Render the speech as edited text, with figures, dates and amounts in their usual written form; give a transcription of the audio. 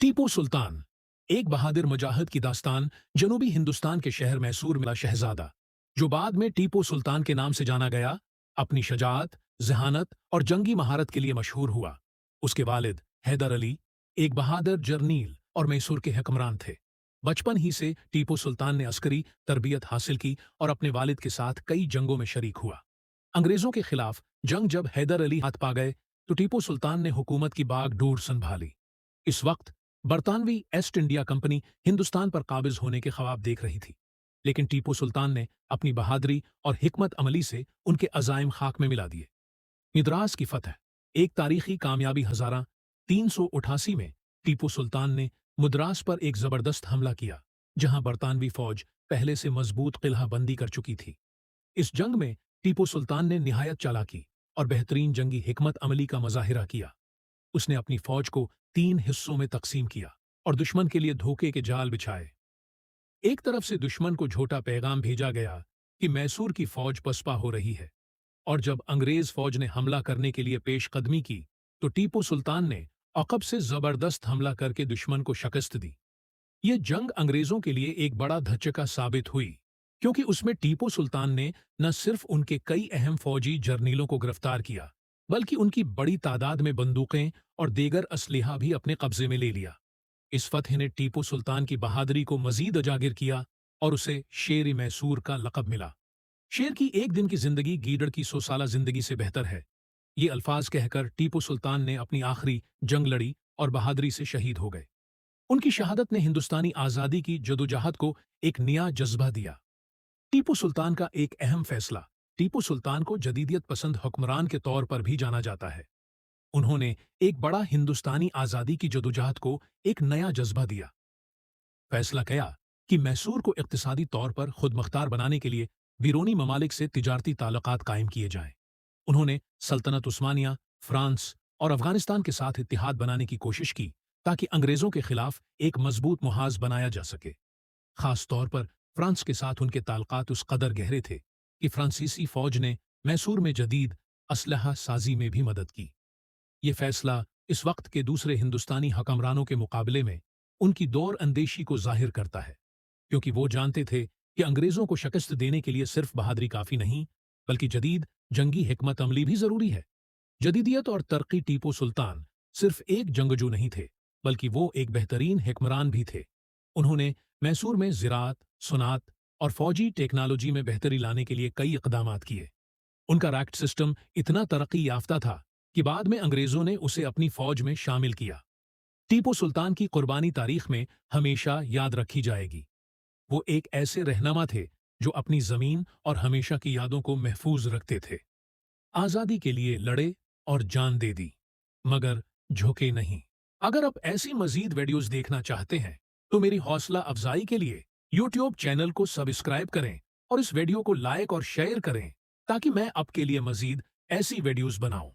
टीपू सुल्तान एक बहादुर मुजाहिद की दास्तान जनूबी हिंदुस्तान के शहर मैसूर में शहजादा, जो बाद में टीपू सुल्तान के नाम से जाना गया, अपनी शजाअत, जहानत और जंगी महारत के लिए मशहूर हुआ। उसके वालिद हैदर अली एक बहादुर जर्नील और मैसूर के हुक्मरान थे। बचपन ही से टीपू सुल्तान ने अस्करी तरबियत हासिल की और अपने वालिद के साथ कई जंगों में शरीक हुआ। अंग्रेजों के खिलाफ जंग जब हैदर अली हाथ पा गए तो टीपू सुल्तान ने हुकूमत की बागडोर संभाली। इस वक्त बरतानवी ईस्ट इंडिया कंपनी हिंदुस्तान पर काबिज होने के ख्वाब देख रही थी, लेकिन टीपू सुल्तान ने अपनी बहादुरी और हिकमत अमली से उनके अज़ाइम खाक में मिला दिए। मद्रास की फतह एक तारीखी कामयाबी। 1388 में टीपू सुल्तान ने मद्रास पर एक जबरदस्त हमला किया, जहां बरतानवी फौज पहले से मजबूत किला बंदी कर चुकी थी। इस जंग में टीपू सुल्तान ने निहायत चालाकी और बेहतरीन जंगी हिकमत अमली का मुजाहिरा किया। उसने अपनी फौज को 3 हिस्सों में तकसीम किया और दुश्मन के लिए धोखे के जाल बिछाए। एक तरफ से दुश्मन को झूठा पैगाम भेजा गया कि मैसूर की फौज पसपा हो रही है, और जब अंग्रेज फौज ने हमला करने के लिए पेशकदमी की तो टीपू सुल्तान ने अकब से जबरदस्त हमला करके दुश्मन को शिकस्त दी। यह जंग अंग्रेजों के लिए एक बड़ा धचका साबित हुई, क्योंकि उसमें टीपू सुल्तान ने न सिर्फ उनके कई अहम फौजी जर्नीलों को गिरफ्तार किया, बल्कि उनकी बड़ी तादाद में बंदूकें और दीगर असलहा भी अपने कब्जे में ले लिया। इस फतह ने टीपू सुल्तान की बहादुरी को मजीद उजागर किया और उसे शेर मैसूर का लक़ब मिला। शेर की एक दिन की जिंदगी गीदड़ की 100 साला जिंदगी से बेहतर है। ये अल्फाज कहकर टीपू सुल्तान ने अपनी आखिरी जंग लड़ी और बहादुरी से शहीद हो गए। उनकी शहादत ने हिंदुस्तानी आज़ादी की जदोजहद को एक नया जज्बा दिया। टीपू सुल्तान का एक अहम फैसला। टीपू सुल्तान को जदीदियत पसंद हुक्मरान के तौर पर भी जाना जाता है। उन्होंने एक बड़ा हिंदुस्तानी आज़ादी की जदोजहद को एक नया जज्बा दिया। फैसला किया कि मैसूर को इक्तिसादी तौर पर खुद मुख्तार बनाने के लिए बिरोनी ममालिक से तिजारती ताल्लुकात कायम किए जाएं। उन्होंने सल्तनत उस्मानिया, फ्रांस और अफगानिस्तान के साथ इत्तिहाद बनाने की कोशिश की, ताकि अंग्रेजों के खिलाफ एक मजबूत मुहाज बनाया जा सके। खास तौर पर फ्रांस के साथ उनके ताल्लुकात उस कदर गहरे थे कि फ्रांसीसी फौज ने मैसूर में जदीद असलहा साजी में भी मदद की। ये फैसला इस वक्त के दूसरे हिंदुस्तानी हुक्मरानों के मुकाबले में उनकी दौर अंदेशी को जाहिर करता है, क्योंकि वो जानते थे कि अंग्रेजों को शिकस्त देने के लिए सिर्फ बहादुरी काफी नहीं, बल्कि जदीद जंगी हिकमत अमली भी जरूरी है। जदीदियत और तरक्की। टीपू सुल्तान सिर्फ एक जंगजू नहीं थे, बल्कि वो एक बेहतरीन हिकमरान भी थे। उन्होंने मैसूर में ज़िराअत, सुनात और फौजी टेक्नोलॉजी में बेहतरी लाने के लिए कई इक़दामात किए। उनका रैक्ट सिस्टम इतना तरक्की याफ्ता था कि बाद में अंग्रेजों ने उसे अपनी फौज में शामिल किया। टीपू सुल्तान की कुर्बानी तारीख में हमेशा याद रखी जाएगी। वो एक ऐसे रहनुमा थे जो अपनी जमीन और हमेशा की यादों को महफूज रखते थे। आज़ादी के लिए लड़े और जान दे दी, मगर झुके नहीं। अगर आप ऐसी मजीद वीडियोस देखना चाहते हैं तो मेरी हौसला अफजाई के लिए यूट्यूब चैनल को सब्सक्राइब करें और इस वीडियो को लाइक और शेयर करें, ताकि मैं आपके लिए मजीद ऐसी वीडियोस बनाऊं।